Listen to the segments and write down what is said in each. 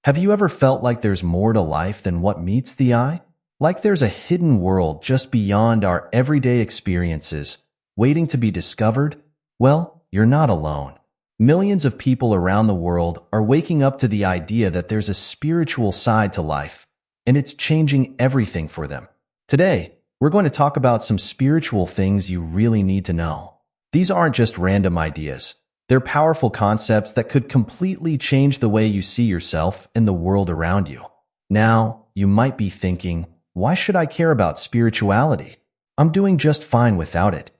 Have you ever felt like there's more to life than what meets the eye? Like there's a hidden world just beyond our everyday experiences, waiting to be discovered? Well, you're not alone. Millions of people around the world are waking up to the idea that there's a spiritual side to life, and it's changing everything for them. Today, we're going to talk about some spiritual things you really need to know. These aren't just random ideas. They're powerful concepts that could completely change the way you see yourself and the world around you. Now, you might be thinking, why should I care about spirituality? I'm doing just fine without it.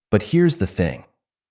But here's the thing.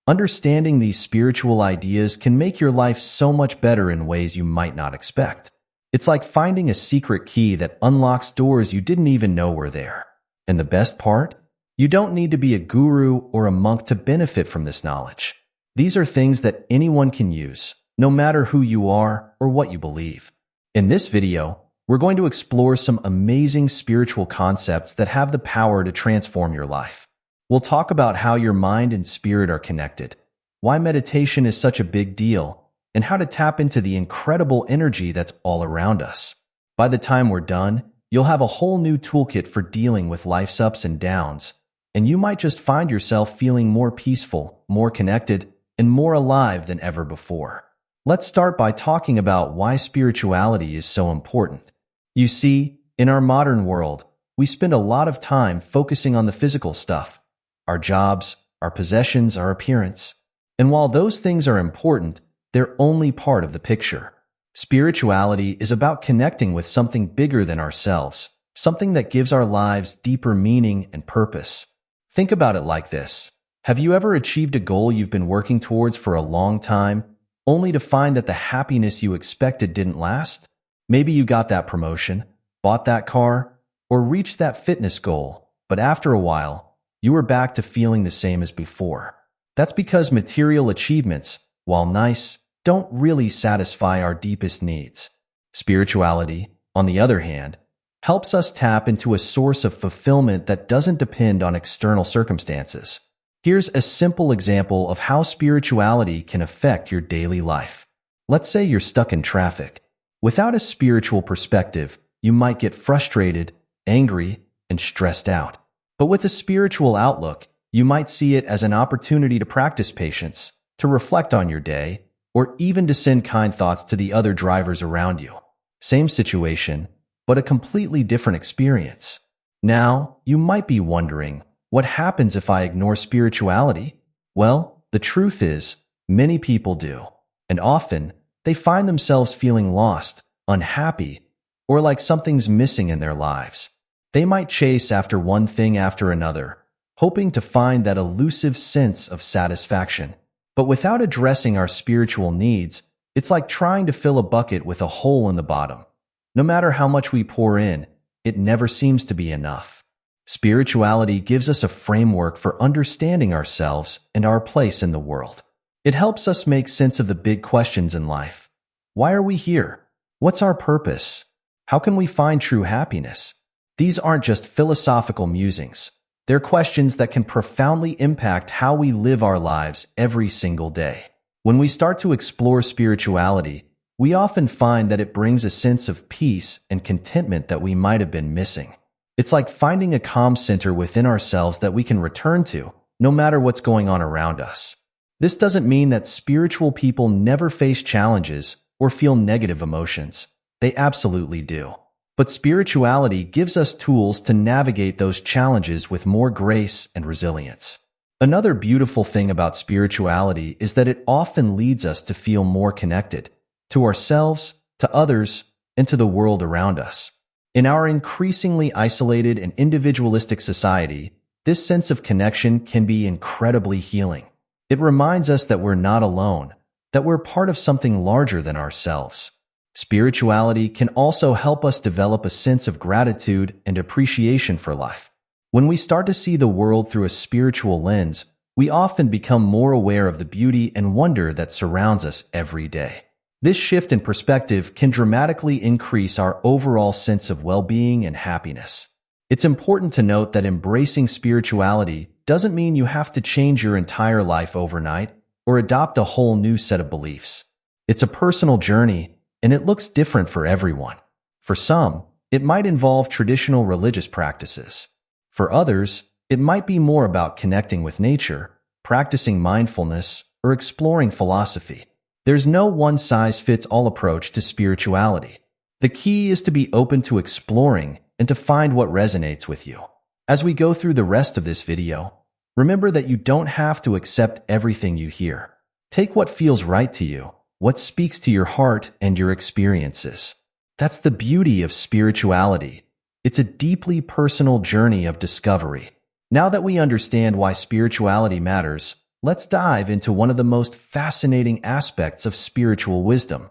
Understanding these spiritual ideas can make your life so much better in ways you might not expect. It's like finding a secret key that unlocks doors you didn't even know were there. And the best part? You don't need to be a guru or a monk to benefit from this knowledge. These are things that anyone can use, no matter who you are or what you believe. In this video, we're going to explore some amazing spiritual concepts that have the power to transform your life. We'll talk about how your mind and spirit are connected, why meditation is such a big deal, and how to tap into the incredible energy that's all around us. By the time we're done, you'll have a whole new toolkit for dealing with life's ups and downs, and you might just find yourself feeling more peaceful, more connected, and more alive than ever before. Let's start by talking about why spirituality is so important. You see, in our modern world, we spend a lot of time focusing on the physical stuff, our jobs, our possessions, our appearance. And while those things are important, they're only part of the picture. Spirituality is about connecting with something bigger than ourselves, something that gives our lives deeper meaning and purpose. Think about it like this. Have you ever achieved a goal you've been working towards for a long time, only to find that the happiness you expected didn't last? Maybe you got that promotion, bought that car, or reached that fitness goal, but after a while, you were back to feeling the same as before. That's because material achievements, while nice, don't really satisfy our deepest needs. Spirituality, on the other hand, helps us tap into a source of fulfillment that doesn't depend on external circumstances. Here's a simple example of how spirituality can affect your daily life. Let's say you're stuck in traffic. Without a spiritual perspective, you might get frustrated, angry, and stressed out. But with a spiritual outlook, you might see it as an opportunity to practice patience, to reflect on your day, or even to send kind thoughts to the other drivers around you. Same situation, but a completely different experience. Now, you might be wondering, what happens if I ignore spirituality? Well, the truth is, many people do. And often, they find themselves feeling lost, unhappy, or like something's missing in their lives. They might chase after one thing after another, hoping to find that elusive sense of satisfaction. But without addressing our spiritual needs, it's like trying to fill a bucket with a hole in the bottom. No matter how much we pour in, it never seems to be enough. Spirituality gives us a framework for understanding ourselves and our place in the world. It helps us make sense of the big questions in life. Why are we here? What's our purpose? How can we find true happiness? These aren't just philosophical musings. They're questions that can profoundly impact how we live our lives every single day. When we start to explore spirituality, we often find that it brings a sense of peace and contentment that we might have been missing. It's like finding a calm center within ourselves that we can return to, no matter what's going on around us. This doesn't mean that spiritual people never face challenges or feel negative emotions. They absolutely do. But spirituality gives us tools to navigate those challenges with more grace and resilience. Another beautiful thing about spirituality is that it often leads us to feel more connected to ourselves, to others, and to the world around us. In our increasingly isolated and individualistic society, this sense of connection can be incredibly healing. It reminds us that we're not alone, that we're part of something larger than ourselves. Spirituality can also help us develop a sense of gratitude and appreciation for life. When we start to see the world through a spiritual lens, we often become more aware of the beauty and wonder that surrounds us every day. This shift in perspective can dramatically increase our overall sense of well-being and happiness. It's important to note that embracing spirituality doesn't mean you have to change your entire life overnight or adopt a whole new set of beliefs. It's a personal journey, and it looks different for everyone. For some, it might involve traditional religious practices. For others, it might be more about connecting with nature, practicing mindfulness, or exploring philosophy. There's no one-size-fits-all approach to spirituality. The key is to be open to exploring and to find what resonates with you. As we go through the rest of this video, remember that you don't have to accept everything you hear. Take what feels right to you, what speaks to your heart and your experiences. That's the beauty of spirituality. It's a deeply personal journey of discovery. Now that we understand why spirituality matters, let's dive into one of the most fascinating aspects of spiritual wisdom: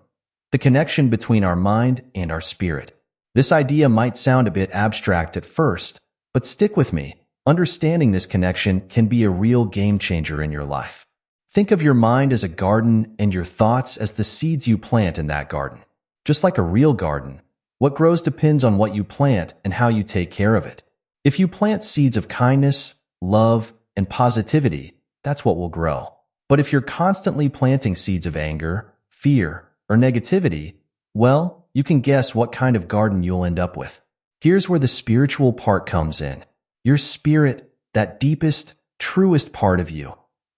the connection between our mind and our spirit. This idea might sound a bit abstract at first, but stick with me. Understanding this connection can be a real game changer in your life. Think of your mind as a garden and your thoughts as the seeds you plant in that garden. Just like a real garden, what grows depends on what you plant and how you take care of it. If you plant seeds of kindness, love, and positivity, that's what will grow. But if you're constantly planting seeds of anger, fear, or negativity, well, you can guess what kind of garden you'll end up with. Here's where the spiritual part comes in. Your spirit, that deepest, truest part of you,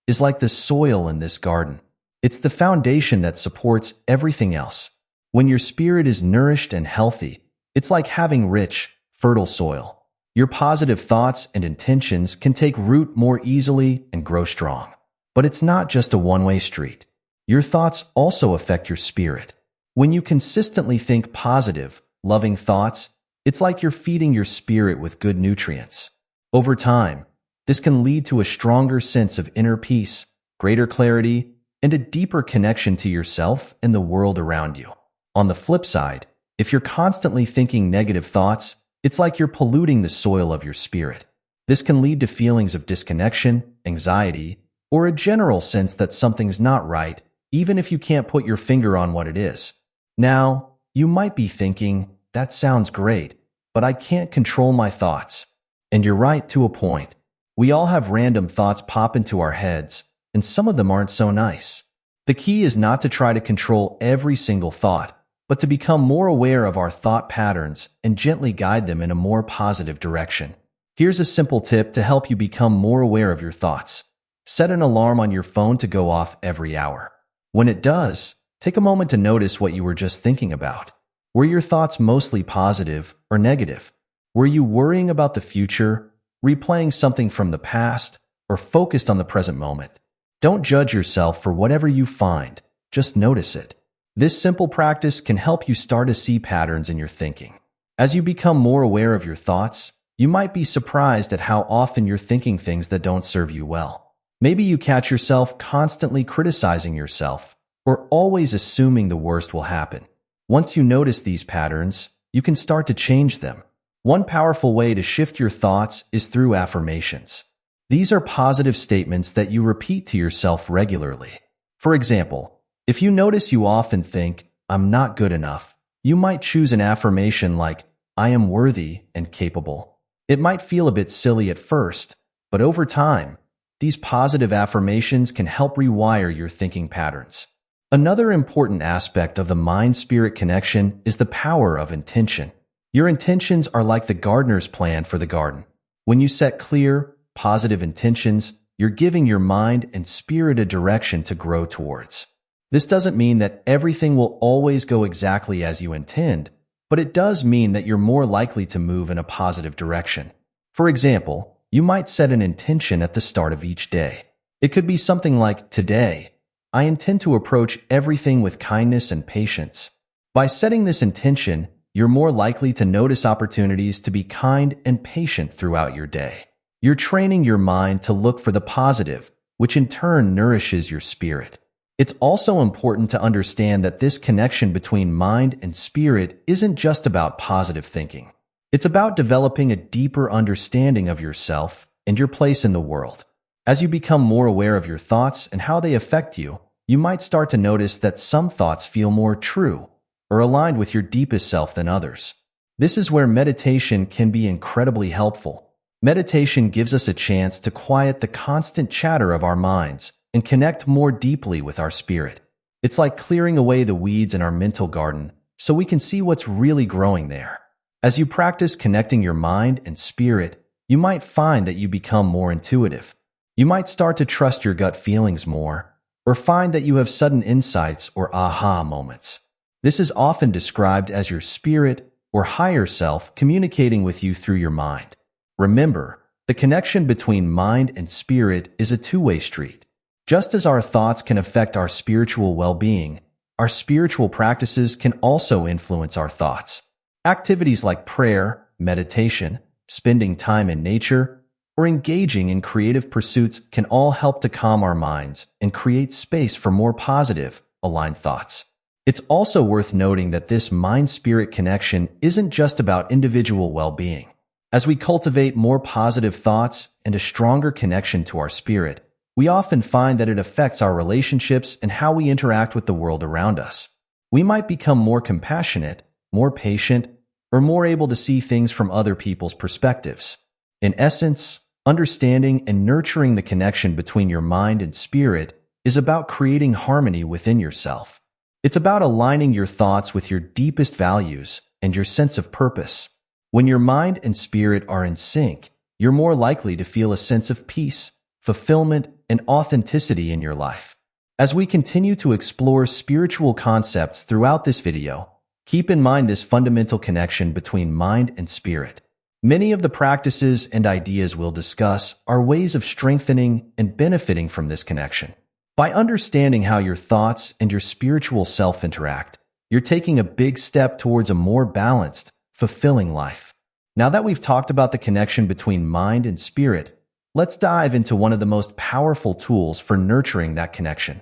is like the soil in this garden. It's the foundation that supports everything else. When your spirit is nourished and healthy, it's like having rich, fertile soil. Your positive thoughts and intentions can take root more easily and grow strong. But it's not just a one-way street. Your thoughts also affect your spirit. When you consistently think positive, loving thoughts, it's like you're feeding your spirit with good nutrients. Over time, this can lead to a stronger sense of inner peace, greater clarity, and a deeper connection to yourself and the world around you. On the flip side, if you're constantly thinking negative thoughts, it's like you're polluting the soil of your spirit. This can lead to feelings of disconnection, anxiety, or a general sense that something's not right, even if you can't put your finger on what it is. Now, you might be thinking, that sounds great, but I can't control my thoughts. And you're right to a point. We all have random thoughts pop into our heads, and some of them aren't so nice. The key is not to try to control every single thought, but to become more aware of our thought patterns and gently guide them in a more positive direction. Here's a simple tip to help you become more aware of your thoughts. Set an alarm on your phone to go off every hour. When it does, take a moment to notice what you were just thinking about. Were your thoughts mostly positive or negative? Were you worrying about the future, replaying something from the past, or focused on the present moment? Don't judge yourself for whatever you find, just notice it. This simple practice can help you start to see patterns in your thinking. As you become more aware of your thoughts, you might be surprised at how often you're thinking things that don't serve you well. Maybe you catch yourself constantly criticizing yourself, or always assuming the worst will happen. Once you notice these patterns, you can start to change them. One powerful way to shift your thoughts is through affirmations. These are positive statements that you repeat to yourself regularly. For example, if you notice you often think, I'm not good enough, you might choose an affirmation like, I am worthy and capable. It might feel a bit silly at first, but over time, these positive affirmations can help rewire your thinking patterns. Another important aspect of the mind-spirit connection is the power of intention. Your intentions are like the gardener's plan for the garden. When you set clear, positive intentions, you're giving your mind and spirit a direction to grow towards. This doesn't mean that everything will always go exactly as you intend, but it does mean that you're more likely to move in a positive direction. For example, you might set an intention at the start of each day. It could be something like, today, I intend to approach everything with kindness and patience. By setting this intention, you're more likely to notice opportunities to be kind and patient throughout your day. You're training your mind to look for the positive, which in turn nourishes your spirit. It's also important to understand that this connection between mind and spirit isn't just about positive thinking. It's about developing a deeper understanding of yourself and your place in the world. As you become more aware of your thoughts and how they affect you, you might start to notice that some thoughts feel more true or aligned with your deepest self than others. This is where meditation can be incredibly helpful. Meditation gives us a chance to quiet the constant chatter of our minds and connect more deeply with our spirit. It's like clearing away the weeds in our mental garden so we can see what's really growing there. As you practice connecting your mind and spirit, you might find that you become more intuitive. You might start to trust your gut feelings more, or find that you have sudden insights or aha moments. This is often described as your spirit or higher self communicating with you through your mind. Remember, the connection between mind and spirit is a two-way street. Just as our thoughts can affect our spiritual well-being, our spiritual practices can also influence our thoughts. Activities like prayer, meditation, spending time in nature, or engaging in creative pursuits can all help to calm our minds and create space for more positive, aligned thoughts. It's also worth noting that this mind-spirit connection isn't just about individual well-being. As we cultivate more positive thoughts and a stronger connection to our spirit, we often find that it affects our relationships and how we interact with the world around us. We might become more compassionate, more patient, or more able to see things from other people's perspectives. In essence, understanding and nurturing the connection between your mind and spirit is about creating harmony within yourself. It's about aligning your thoughts with your deepest values and your sense of purpose. When your mind and spirit are in sync, you're more likely to feel a sense of peace, fulfillment, and authenticity in your life. As we continue to explore spiritual concepts throughout this video, keep in mind this fundamental connection between mind and spirit. Many of the practices and ideas we'll discuss are ways of strengthening and benefiting from this connection. By understanding how your thoughts and your spiritual self interact, you're taking a big step towards a more balanced, fulfilling life. Now that we've talked about the connection between mind and spirit, let's dive into one of the most powerful tools for nurturing that connection: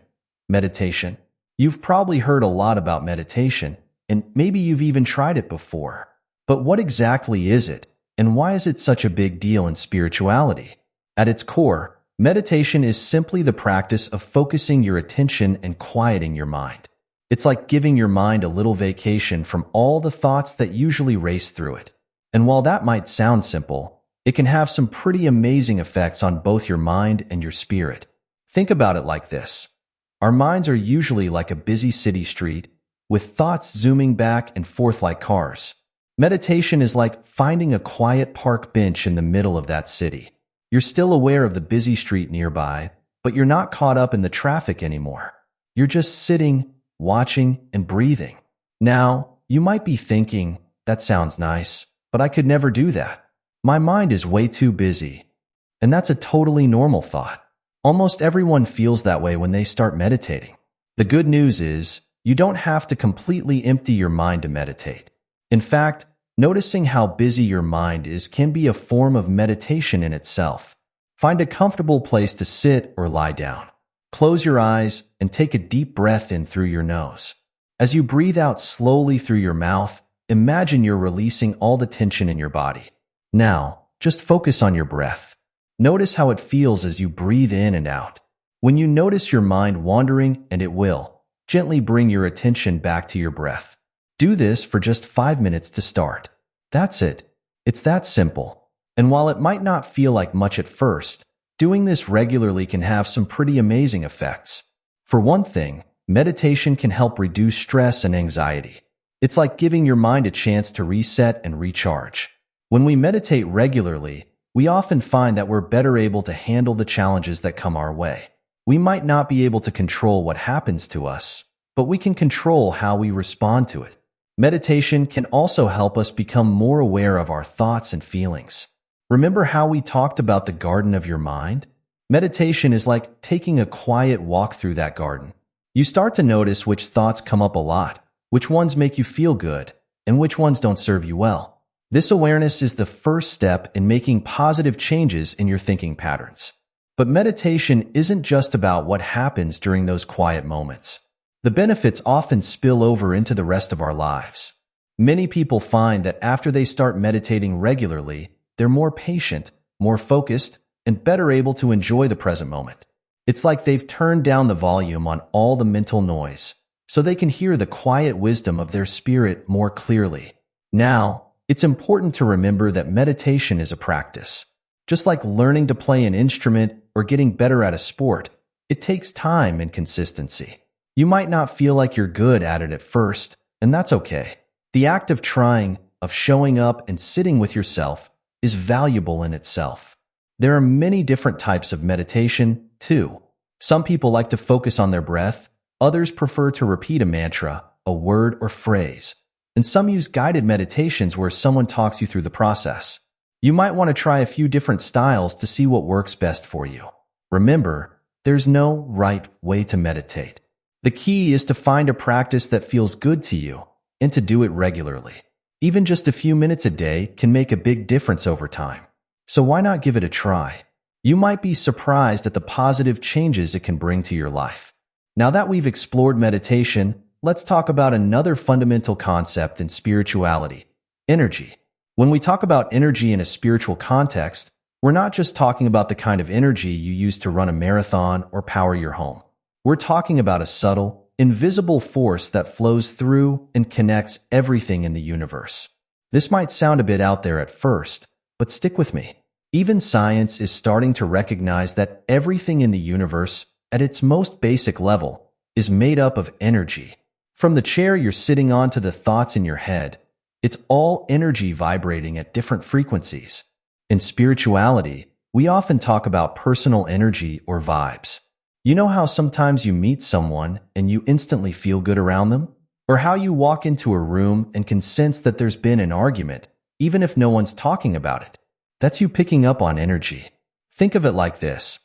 meditation. You've probably heard a lot about meditation, and maybe you've even tried it before. But what exactly is it, and why is it such a big deal in spirituality? At its core, meditation is simply the practice of focusing your attention and quieting your mind. It's like giving your mind a little vacation from all the thoughts that usually race through it. And while that might sound simple, it can have some pretty amazing effects on both your mind and your spirit. Think about it like this. Our minds are usually like a busy city street, with thoughts zooming back and forth like cars. Meditation is like finding a quiet park bench in the middle of that city. You're still aware of the busy street nearby, but you're not caught up in the traffic anymore. You're just sitting, watching, and breathing. Now, you might be thinking, that sounds nice, but I could never do that. My mind is way too busy. And that's a totally normal thought. Almost everyone feels that way when they start meditating. The good news is, you don't have to completely empty your mind to meditate. In fact, noticing how busy your mind is can be a form of meditation in itself. Find a comfortable place to sit or lie down. Close your eyes and take a deep breath in through your nose. As you breathe out slowly through your mouth, imagine you're releasing all the tension in your body. Now, just focus on your breath. Notice how it feels as you breathe in and out. When you notice your mind wandering, and it will, gently bring your attention back to your breath. Do this for just 5 minutes to start. That's it. It's that simple. And while it might not feel like much at first, doing this regularly can have some pretty amazing effects. For one thing, meditation can help reduce stress and anxiety. It's like giving your mind a chance to reset and recharge. When we meditate regularly, we often find that we're better able to handle the challenges that come our way. We might not be able to control what happens to us, but we can control how we respond to it. Meditation can also help us become more aware of our thoughts and feelings. Remember how we talked about the garden of your mind? Meditation is like taking a quiet walk through that garden. You start to notice which thoughts come up a lot, which ones make you feel good, and which ones don't serve you well. This awareness is the first step in making positive changes in your thinking patterns. But meditation isn't just about what happens during those quiet moments. The benefits often spill over into the rest of our lives. Many people find that after they start meditating regularly, they're more patient, more focused, and better able to enjoy the present moment. It's like they've turned down the volume on all the mental noise, so they can hear the quiet wisdom of their spirit more clearly. Now, it's important to remember that meditation is a practice. Just like learning to play an instrument or getting better at a sport, it takes time and consistency. You might not feel like you're good at it at first, and that's okay. The act of trying, of showing up and sitting with yourself, is valuable in itself. There are many different types of meditation, too. Some people like to focus on their breath, others prefer to repeat a mantra, a word, or phrase, and some use guided meditations where someone talks you through the process. You might want to try a few different styles to see what works best for you. Remember, there's no right way to meditate. The key is to find a practice that feels good to you and to do it regularly. Even just a few minutes a day can make a big difference over time. So why not give it a try? You might be surprised at the positive changes it can bring to your life. Now that we've explored meditation, let's talk about another fundamental concept in spirituality: energy. When we talk about energy in a spiritual context, we're not just talking about the kind of energy you use to run a marathon or power your home. We're talking about a subtle, invisible force that flows through and connects everything in the universe. This might sound a bit out there at first, but stick with me. Even science is starting to recognize that everything in the universe, at its most basic level, is made up of energy. From the chair you're sitting on to the thoughts in your head, it's all energy vibrating at different frequencies. In spirituality, we often talk about personal energy or vibes. You know how sometimes you meet someone and you instantly feel good around them? Or how you walk into a room and can sense that there's been an argument, even if no one's talking about it? That's you picking up on energy. Think of it like this.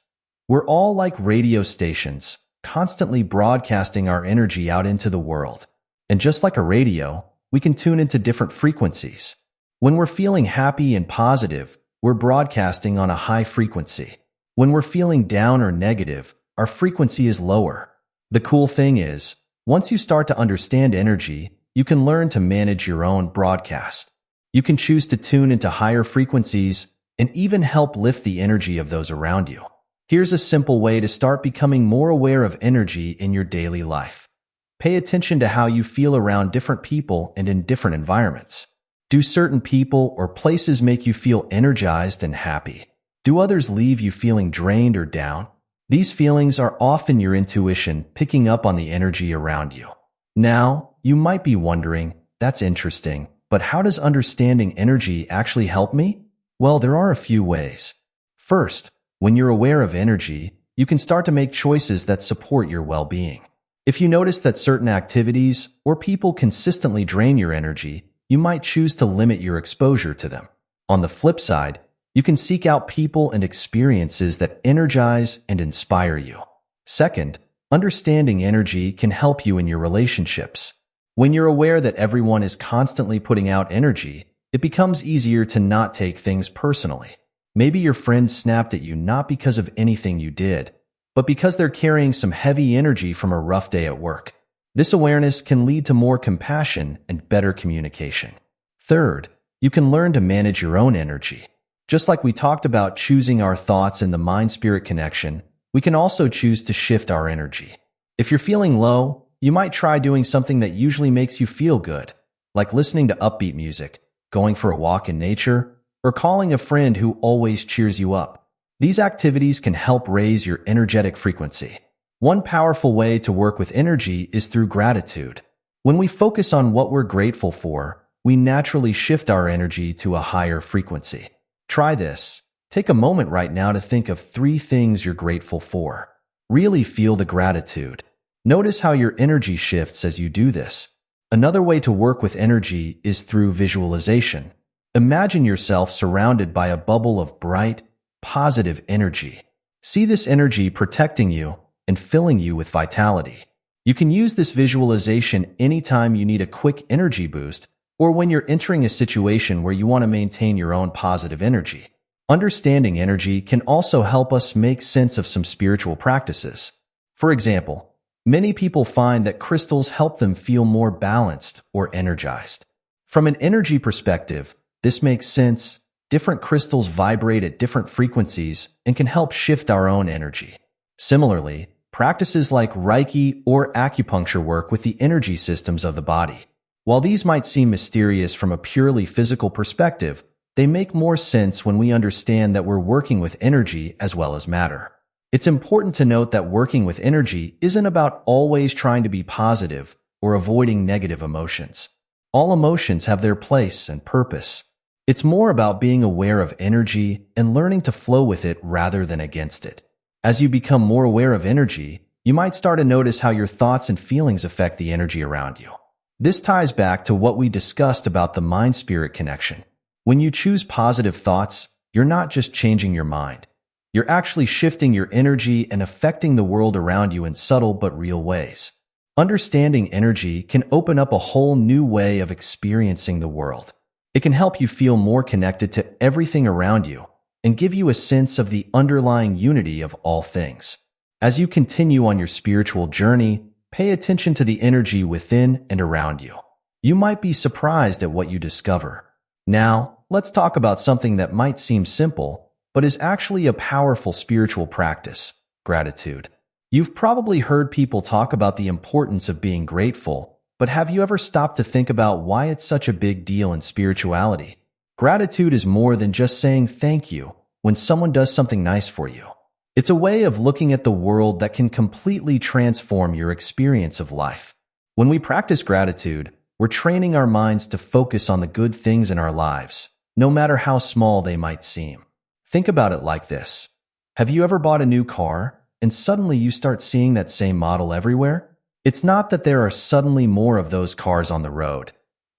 We're all like radio stations, constantly broadcasting our energy out into the world. And just like a radio, we can tune into different frequencies. When we're feeling happy and positive, we're broadcasting on a high frequency. When we're feeling down or negative, our frequency is lower. The cool thing is, once you start to understand energy, you can learn to manage your own broadcast. You can choose to tune into higher frequencies and even help lift the energy of those around you. Here's a simple way to start becoming more aware of energy in your daily life. Pay attention to how you feel around different people and in different environments. Do certain people or places make you feel energized and happy? Do others leave you feeling drained or down? These feelings are often your intuition picking up on the energy around you. Now, you might be wondering, that's interesting, but how does understanding energy actually help me? Well, there are a few ways. First, when you're aware of energy, you can start to make choices that support your well-being. If you notice that certain activities or people consistently drain your energy, you might choose to limit your exposure to them. On the flip side, you can seek out people and experiences that energize and inspire you. Second, understanding energy can help you in your relationships. When you're aware that everyone is constantly putting out energy, it becomes easier to not take things personally. Maybe your friend snapped at you not because of anything you did, but because they're carrying some heavy energy from a rough day at work. This awareness can lead to more compassion and better communication. Third, you can learn to manage your own energy. Just like we talked about choosing our thoughts and the mind-spirit connection, we can also choose to shift our energy. If you're feeling low, you might try doing something that usually makes you feel good, like listening to upbeat music, going for a walk in nature, or calling a friend who always cheers you up. These activities can help raise your energetic frequency. One powerful way to work with energy is through gratitude. When we focus on what we're grateful for, we naturally shift our energy to a higher frequency. Try this. Take a moment right now to think of 3 things you're grateful for. Really feel the gratitude. Notice how your energy shifts as you do this. Another way to work with energy is through visualization. Imagine yourself surrounded by a bubble of bright, positive energy. See this energy protecting you and filling you with vitality. You can use this visualization anytime you need a quick energy boost or when you're entering a situation where you want to maintain your own positive energy. Understanding energy can also help us make sense of some spiritual practices. For example, many people find that crystals help them feel more balanced or energized. From an energy perspective, this makes sense. Different crystals vibrate at different frequencies and can help shift our own energy. Similarly, practices like Reiki or acupuncture work with the energy systems of the body. While these might seem mysterious from a purely physical perspective, they make more sense when we understand that we're working with energy as well as matter. It's important to note that working with energy isn't about always trying to be positive or avoiding negative emotions. All emotions have their place and purpose. It's more about being aware of energy and learning to flow with it rather than against it. As you become more aware of energy, you might start to notice how your thoughts and feelings affect the energy around you. This ties back to what we discussed about the mind-spirit connection. When you choose positive thoughts, you're not just changing your mind. You're actually shifting your energy and affecting the world around you in subtle but real ways. Understanding energy can open up a whole new way of experiencing the world. It can help you feel more connected to everything around you and give you a sense of the underlying unity of all things. As you continue on your spiritual journey, pay attention to the energy within and around you. You might be surprised at what you discover. Now, let's talk about something that might seem simple, but is actually a powerful spiritual practice: gratitude. You've probably heard people talk about the importance of being grateful, but have you ever stopped to think about why it's such a big deal in spirituality? Gratitude is more than just saying thank you when someone does something nice for you. It's a way of looking at the world that can completely transform your experience of life. When we practice gratitude, we're training our minds to focus on the good things in our lives, no matter how small they might seem. Think about it like this. Have you ever bought a new car and suddenly you start seeing that same model everywhere? It's not that there are suddenly more of those cars on the road.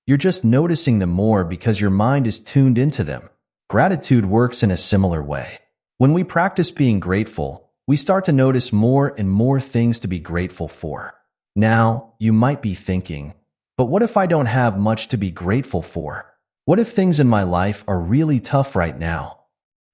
You're just noticing them more because your mind is tuned into them. Gratitude works in a similar way. When we practice being grateful, we start to notice more and more things to be grateful for. Now, you might be thinking, but what if I don't have much to be grateful for? What if things in my life are really tough right now?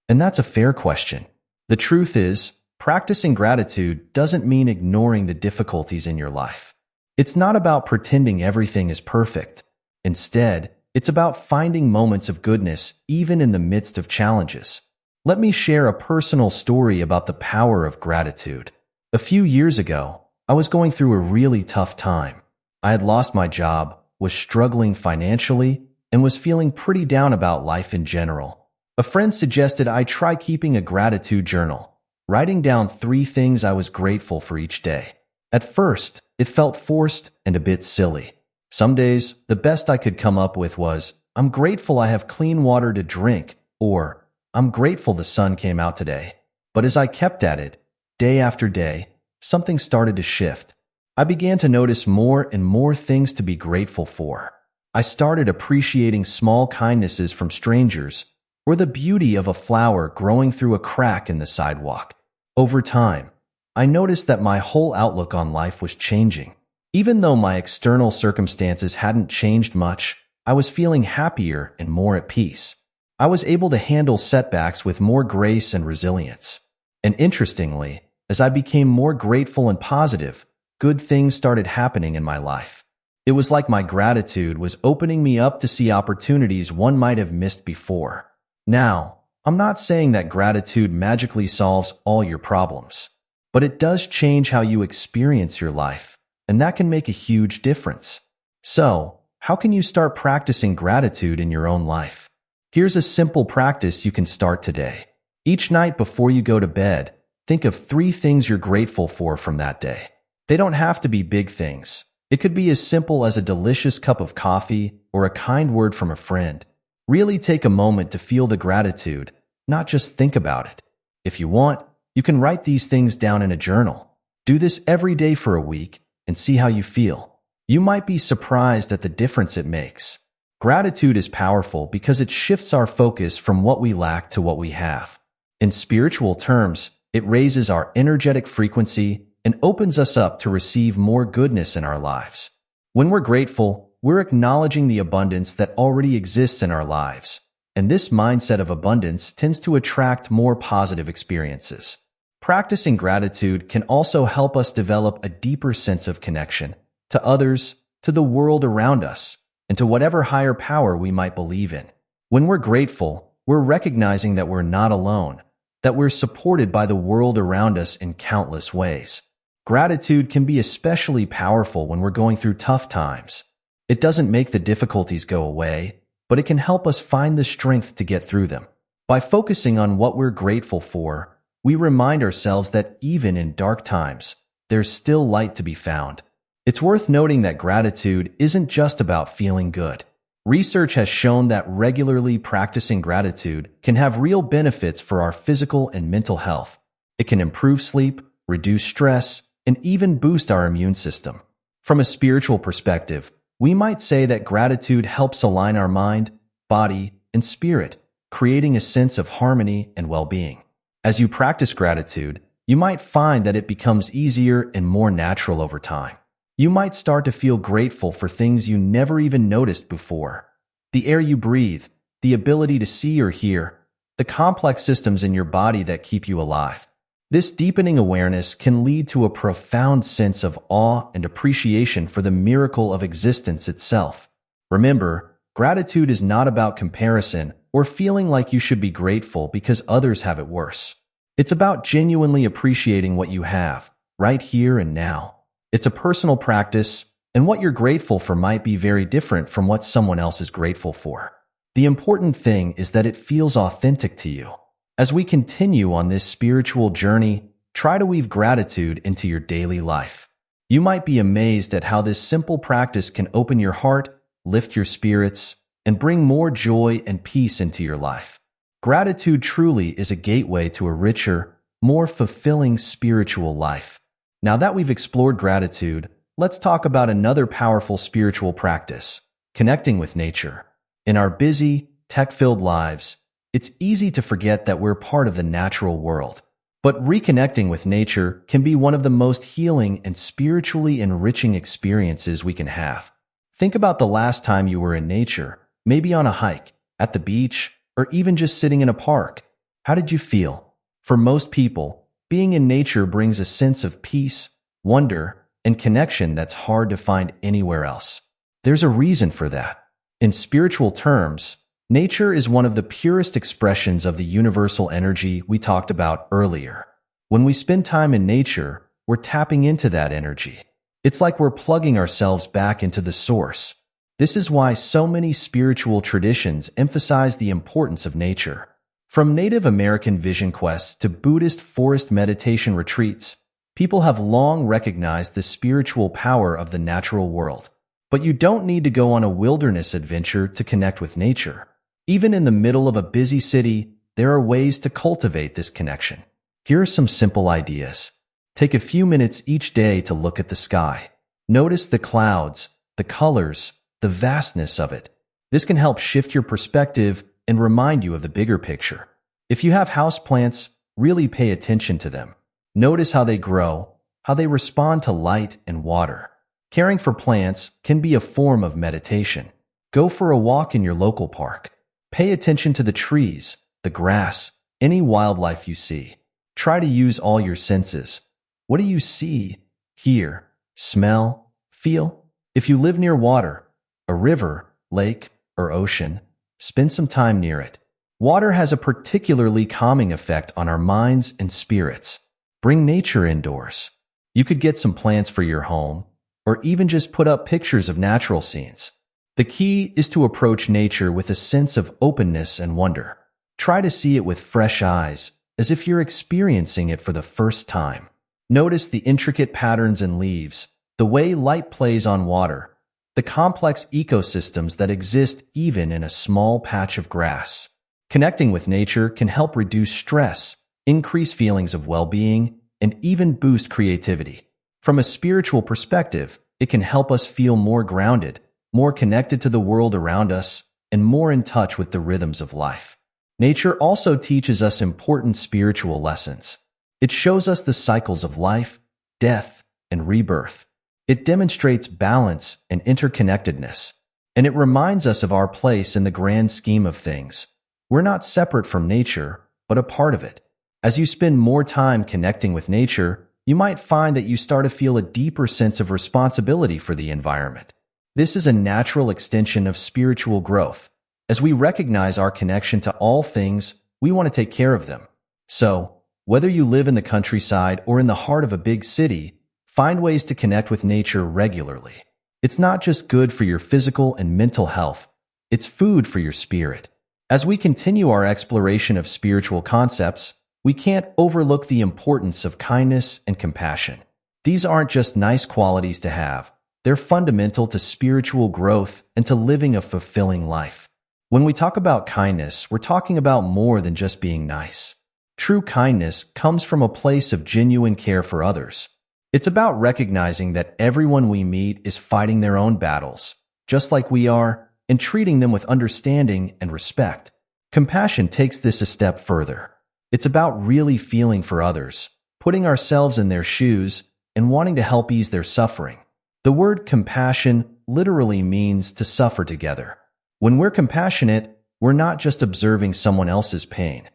And that's a fair question. The truth is, practicing gratitude doesn't mean ignoring the difficulties in your life. It's not about pretending everything is perfect. Instead, it's about finding moments of goodness even in the midst of challenges. Let me share a personal story about the power of gratitude. A few years ago, I was going through a really tough time. I had lost my job, was struggling financially, and was feeling pretty down about life in general. A friend suggested I try keeping a gratitude journal, writing down 3 things I was grateful for each day. At first, it felt forced and a bit silly. Some days, the best I could come up with was, "I'm grateful I have clean water to drink," or "I'm grateful the sun came out today." But as I kept at it, day after day, something started to shift. I began to notice more and more things to be grateful for. I started appreciating small kindnesses from strangers, or the beauty of a flower growing through a crack in the sidewalk. Over time, I noticed that my whole outlook on life was changing. Even though my external circumstances hadn't changed much, I was feeling happier and more at peace. I was able to handle setbacks with more grace and resilience. And interestingly, as I became more grateful and positive, good things started happening in my life. It was like my gratitude was opening me up to see opportunities one might have missed before. Now, I'm not saying that gratitude magically solves all your problems, but it does change how you experience your life, and that can make a huge difference. So, how can you start practicing gratitude in your own life? Here's a simple practice you can start today. Each night before you go to bed, think of 3 things you're grateful for from that day. They don't have to be big things. It could be as simple as a delicious cup of coffee or a kind word from a friend. Really take a moment to feel the gratitude, not just think about it. If you want, you can write these things down in a journal. Do this every day for a week and see how you feel. You might be surprised at the difference it makes. Gratitude is powerful because it shifts our focus from what we lack to what we have. In spiritual terms, it raises our energetic frequency and opens us up to receive more goodness in our lives. When we're grateful, we're acknowledging the abundance that already exists in our lives, and this mindset of abundance tends to attract more positive experiences. Practicing gratitude can also help us develop a deeper sense of connection to others, to the world around us, and to whatever higher power we might believe in. When we're grateful, we're recognizing that we're not alone, that we're supported by the world around us in countless ways. Gratitude can be especially powerful when we're going through tough times. It doesn't make the difficulties go away, but it can help us find the strength to get through them. By focusing on what we're grateful for, we remind ourselves that even in dark times, there's still light to be found. It's worth noting that gratitude isn't just about feeling good. Research has shown that regularly practicing gratitude can have real benefits for our physical and mental health. It can improve sleep, reduce stress, and even boost our immune system. From a spiritual perspective, we might say that gratitude helps align our mind, body, and spirit, creating a sense of harmony and well-being. As you practice gratitude, you might find that it becomes easier and more natural over time. You might start to feel grateful for things you never even noticed before. The air you breathe, the ability to see or hear, the complex systems in your body that keep you alive. This deepening awareness can lead to a profound sense of awe and appreciation for the miracle of existence itself. Remember, gratitude is not about comparison or feeling like you should be grateful because others have it worse. It's about genuinely appreciating what you have, right here and now. It's a personal practice, and what you're grateful for might be very different from what someone else is grateful for. The important thing is that it feels authentic to you. As we continue on this spiritual journey, try to weave gratitude into your daily life. You might be amazed at how this simple practice can open your heart, lift your spirits, and bring more joy and peace into your life. Gratitude truly is a gateway to a richer, more fulfilling spiritual life. Now that we've explored gratitude, let's talk about another powerful spiritual practice, connecting with nature. In our busy, tech-filled lives, it's easy to forget that we're part of the natural world. But reconnecting with nature can be one of the most healing and spiritually enriching experiences we can have. Think about the last time you were in nature, maybe on a hike, at the beach, or even just sitting in a park. How did you feel? For most people, being in nature brings a sense of peace, wonder, and connection that's hard to find anywhere else. There's a reason for that. In spiritual terms, nature is one of the purest expressions of the universal energy we talked about earlier. When we spend time in nature, we're tapping into that energy. It's like we're plugging ourselves back into the source. This is why so many spiritual traditions emphasize the importance of nature. From Native American vision quests to Buddhist forest meditation retreats, people have long recognized the spiritual power of the natural world. But you don't need to go on a wilderness adventure to connect with nature. Even in the middle of a busy city, there are ways to cultivate this connection. Here are some simple ideas. Take a few minutes each day to look at the sky. Notice the clouds, the colors, the vastness of it. This can help shift your perspective and remind you of the bigger picture. If you have houseplants, really pay attention to them. Notice how they grow, how they respond to light and water. Caring for plants can be a form of meditation. Go for a walk in your local park. Pay attention to the trees, the grass, any wildlife you see. Try to use all your senses. What do you see, hear, smell, feel? If you live near water, a river, lake, or ocean, spend some time near it. Water has a particularly calming effect on our minds and spirits. Bring nature indoors. You could get some plants for your home, or even just put up pictures of natural scenes. The key is to approach nature with a sense of openness and wonder. Try to see it with fresh eyes, as if you're experiencing it for the first time. Notice the intricate patterns in leaves, the way light plays on water, the complex ecosystems that exist even in a small patch of grass. Connecting with nature can help reduce stress, increase feelings of well-being, and even boost creativity. From a spiritual perspective, it can help us feel more grounded, more connected to the world around us, and more in touch with the rhythms of life. Nature also teaches us important spiritual lessons. It shows us the cycles of life, death, and rebirth. It demonstrates balance and interconnectedness, and it reminds us of our place in the grand scheme of things. We're not separate from nature, but a part of it. As you spend more time connecting with nature, you might find that you start to feel a deeper sense of responsibility for the environment. This is a natural extension of spiritual growth. As we recognize our connection to all things, we want to take care of them. So, whether you live in the countryside or in the heart of a big city, find ways to connect with nature regularly. It's not just good for your physical and mental health, it's food for your spirit. As we continue our exploration of spiritual concepts, we can't overlook the importance of kindness and compassion. These aren't just nice qualities to have. They're fundamental to spiritual growth and to living a fulfilling life. When we talk about kindness, we're talking about more than just being nice. True kindness comes from a place of genuine care for others. It's about recognizing that everyone we meet is fighting their own battles, just like we are, and treating them with understanding and respect. Compassion takes this a step further. It's about really feeling for others, putting ourselves in their shoes, and wanting to help ease their suffering. The word compassion literally means to suffer together. When we're compassionate, we're not just observing someone else's pain.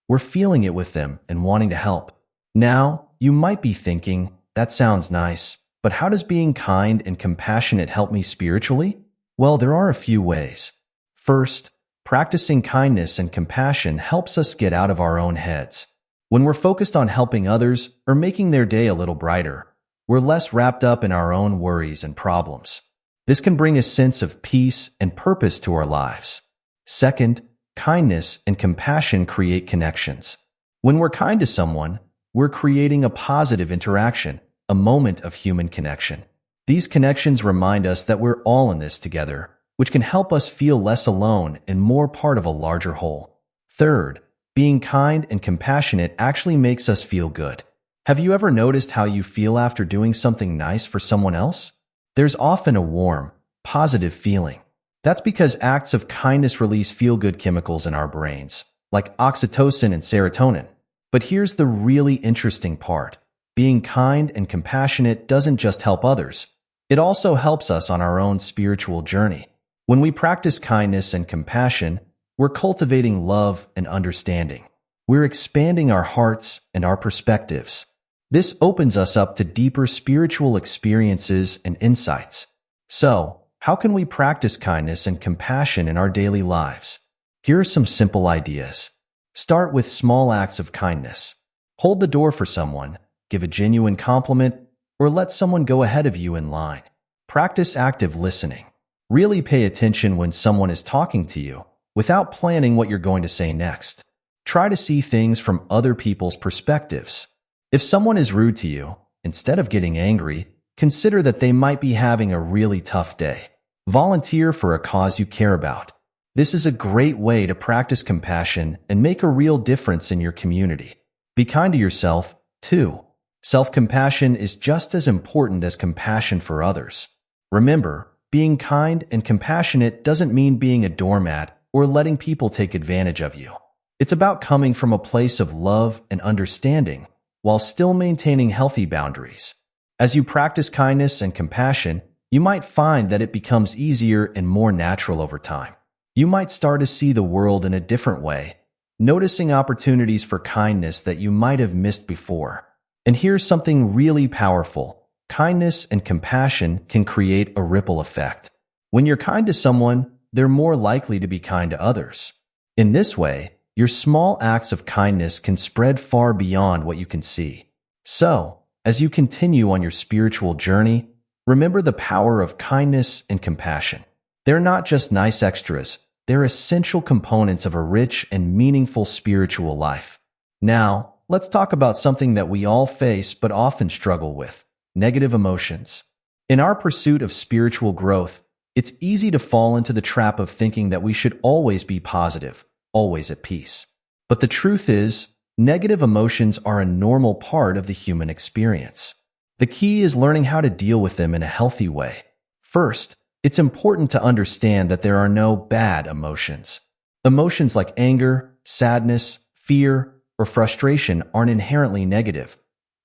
We're feeling it with them and wanting to help. Now, you might be thinking, that sounds nice, but how does being kind and compassionate help me spiritually? Well, there are a few ways. First, practicing kindness and compassion helps us get out of our own heads. When we're focused on helping others or making their day a little brighter, we're less wrapped up in our own worries and problems. This can bring a sense of peace and purpose to our lives. Second, kindness and compassion create connections. When we're kind to someone, we're creating a positive interaction, a moment of human connection. These connections remind us that we're all in this together, which can help us feel less alone and more part of a larger whole. Third, being kind and compassionate actually makes us feel good. Have you ever noticed how you feel after doing something nice for someone else? There's often a warm, positive feeling. That's because acts of kindness release feel-good chemicals in our brains, like oxytocin and serotonin. But here's the really interesting part. Being kind and compassionate doesn't just help others. It also helps us on our own spiritual journey. When we practice kindness and compassion, we're cultivating love and understanding. We're expanding our hearts and our perspectives. This opens us up to deeper spiritual experiences and insights. So, how can we practice kindness and compassion in our daily lives? Here are some simple ideas. Start with small acts of kindness. Hold the door for someone, give a genuine compliment, or let someone go ahead of you in line. Practice active listening. Really pay attention when someone is talking to you, without planning what you're going to say next. Try to see things from other people's perspectives. If someone is rude to you, instead of getting angry, consider that they might be having a really tough day. Volunteer for a cause you care about. This is a great way to practice compassion and make a real difference in your community. Be kind to yourself, too. Self-compassion is just as important as compassion for others. Remember, being kind and compassionate doesn't mean being a doormat or letting people take advantage of you. It's about coming from a place of love and understanding while still maintaining healthy boundaries. As you practice kindness and compassion, you might find that it becomes easier and more natural over time. You might start to see the world in a different way, noticing opportunities for kindness that you might have missed before. And here's something really powerful. Kindness and compassion can create a ripple effect. When you're kind to someone, they're more likely to be kind to others. In this way, your small acts of kindness can spread far beyond what you can see. So, as you continue on your spiritual journey, remember the power of kindness and compassion. They're not just nice extras, they're essential components of a rich and meaningful spiritual life. Now, let's talk about something that we all face but often struggle with: negative emotions. In our pursuit of spiritual growth, it's easy to fall into the trap of thinking that we should always be positive, always at peace. But the truth is, negative emotions are a normal part of the human experience. The key is learning how to deal with them in a healthy way. First, it's important to understand that there are no bad emotions. Emotions like anger, sadness, fear, or frustration aren't inherently negative.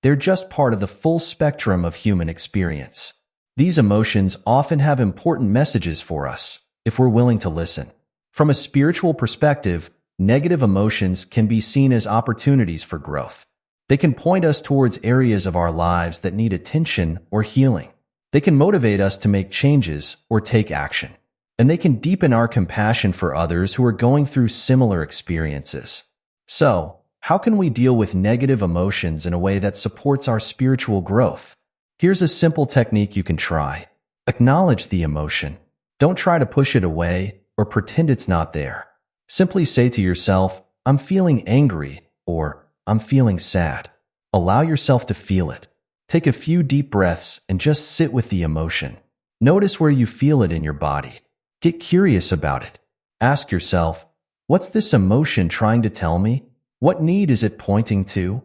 They're just part of the full spectrum of human experience. These emotions often have important messages for us, if we're willing to listen. From a spiritual perspective, negative emotions can be seen as opportunities for growth. They can point us towards areas of our lives that need attention or healing. They can motivate us to make changes or take action. And they can deepen our compassion for others who are going through similar experiences. So, how can we deal with negative emotions in a way that supports our spiritual growth? Here's a simple technique you can try. Acknowledge the emotion. Don't try to push it away or pretend it's not there. Simply say to yourself, "I'm feeling angry," or I'm feeling sad. Allow yourself to feel it. Take a few deep breaths and just sit with the emotion. Notice where you feel it in your body. Get curious about it. Ask yourself, what's this emotion trying to tell me? What need is it pointing to?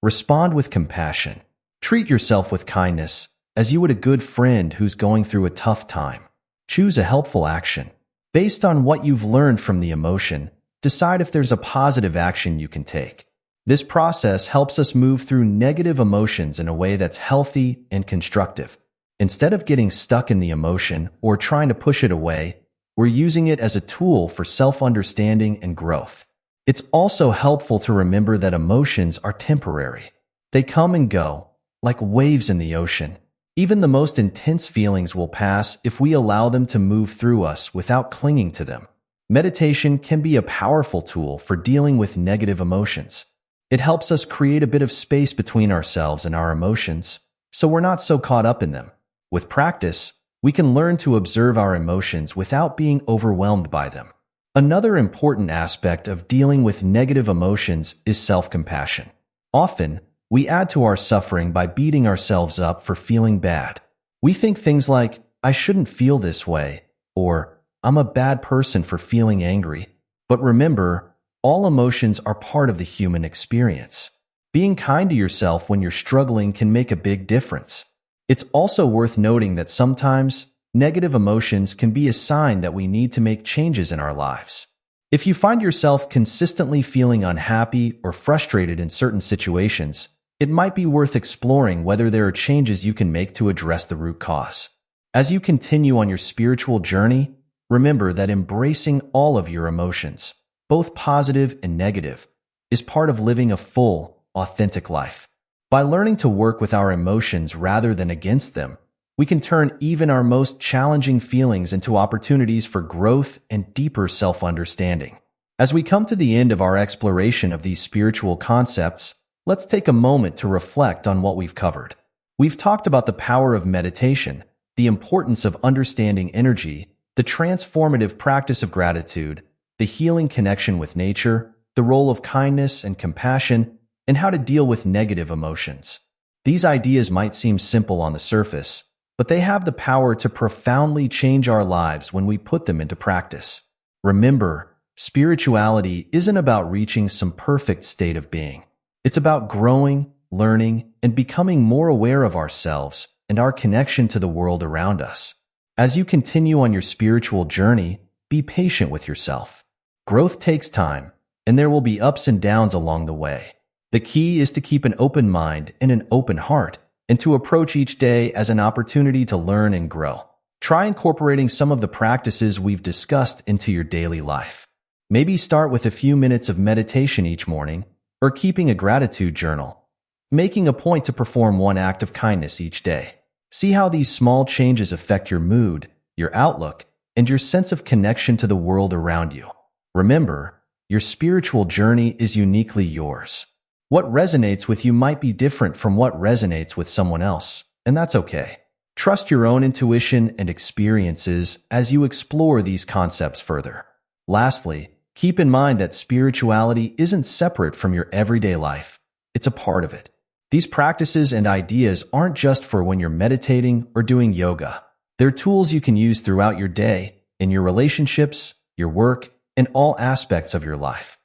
Respond with compassion. Treat yourself with kindness, as you would a good friend who's going through a tough time. Choose a helpful action. Based on what you've learned from the emotion, decide if there's a positive action you can take. This process helps us move through negative emotions in a way that's healthy and constructive. Instead of getting stuck in the emotion or trying to push it away, we're using it as a tool for self-understanding and growth. It's also helpful to remember that emotions are temporary. They come and go, like waves in the ocean. Even the most intense feelings will pass if we allow them to move through us without clinging to them. Meditation can be a powerful tool for dealing with negative emotions. It helps us create a bit of space between ourselves and our emotions, so we're not so caught up in them. With practice, we can learn to observe our emotions without being overwhelmed by them. Another important aspect of dealing with negative emotions is self-compassion. Often, we add to our suffering by beating ourselves up for feeling bad. We think things like, I shouldn't feel this way, or I'm a bad person for feeling angry. But remember, all emotions are part of the human experience. Being kind to yourself when you're struggling can make a big difference. It's also worth noting that sometimes negative emotions can be a sign that we need to make changes in our lives. If you find yourself consistently feeling unhappy or frustrated in certain situations, it might be worth exploring whether there are changes you can make to address the root cause. As you continue on your spiritual journey, remember that embracing all of your emotions, both positive and negative, is part of living a full, authentic life. By learning to work with our emotions rather than against them, we can turn even our most challenging feelings into opportunities for growth and deeper self-understanding. As we come to the end of our exploration of these spiritual concepts, let's take a moment to reflect on what we've covered. We've talked about the power of meditation, the importance of understanding energy, the transformative practice of gratitude, the healing connection with nature, the role of kindness and compassion, and how to deal with negative emotions. These ideas might seem simple on the surface, but they have the power to profoundly change our lives when we put them into practice. Remember, spirituality isn't about reaching some perfect state of being. It's about growing, learning, and becoming more aware of ourselves and our connection to the world around us. As you continue on your spiritual journey, be patient with yourself. Growth takes time, and there will be ups and downs along the way. The key is to keep an open mind and an open heart, and to approach each day as an opportunity to learn and grow. Try incorporating some of the practices we've discussed into your daily life. Maybe start with a few minutes of meditation each morning, or keeping a gratitude journal. Making a point to perform one act of kindness each day. See how these small changes affect your mood, your outlook, and your sense of connection to the world around you. Remember, your spiritual journey is uniquely yours. What resonates with you might be different from what resonates with someone else, and that's okay. Trust your own intuition and experiences as you explore these concepts further. Lastly, keep in mind that spirituality isn't separate from your everyday life. It's a part of it. These practices and ideas aren't just for when you're meditating or doing yoga. They're tools you can use throughout your day, in your relationships, your work, and all aspects of your life.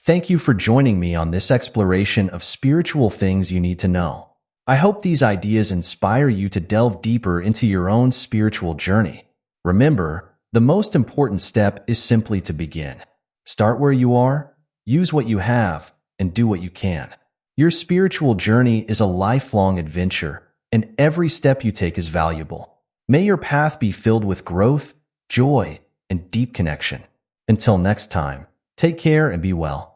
Thank you for joining me on this exploration of spiritual things you need to know. I hope these ideas inspire you to delve deeper into your own spiritual journey. Remember, the most important step is simply to begin. Start where you are, use what you have, and do what you can. Your spiritual journey is a lifelong adventure, and every step you take is valuable. May your path be filled with growth, joy, and deep connection. Until next time, take care and be well.